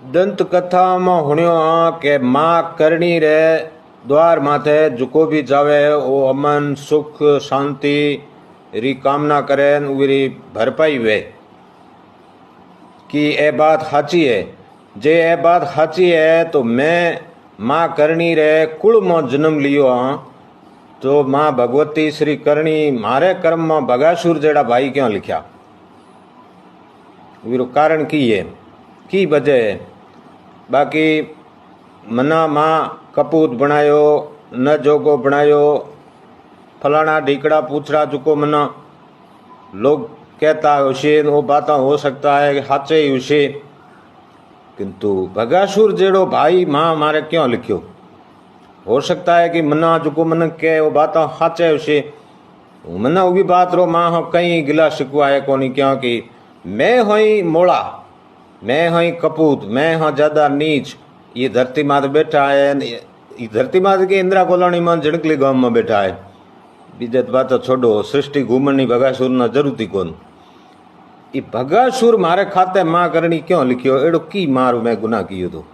दंत कथा में हुणियो के माँ करणी रे द्वार माथे जुको भी जावे वो अमन सुख शांति री कामना करे री भरपाई वे कि ए बात साची है। जे ए बात साची है तो मैं माँ करणी रे कुल में जन्म लियो हाँ, तो माँ भगवती श्री करणी मारे कर्म में बगासुर जेड़ा भाई क्यों लिखा, वीरो कारण की है, की वजह है। बाकी मना माँ कपूत बनायो न जोगो बनायो, फलाना ढीकड़ा पूछड़ा चुको मना लोग कहता होशे वो बात हो सकता है साचे ही होशे, किंतु बगासुर जेड़ो भाई माँ मारे क्यों लिखियो, हो सकता है कि मना चुको मन के वो बात साचे होशे। मना वो भी बात रो माँ हो कहीं गिला शिकवा है कोनी, क्योंकि मैं होई मोड़ा, मैं होई कपूत, मैं हाँ ज्यादा नीच, ये धरती मात बैठा है, ये धरती मात के इंदिरा कॉलोनी में झिणकली गांव में बैठा है। बीजे बात छोड़ो, सृष्टि घूमनी बगासुर न जरूरत ही कोन। ये बगासुर मारे खाते माँ करणी क्यों लिखियो, एड़ो की मार मैं गुनाह कियो तो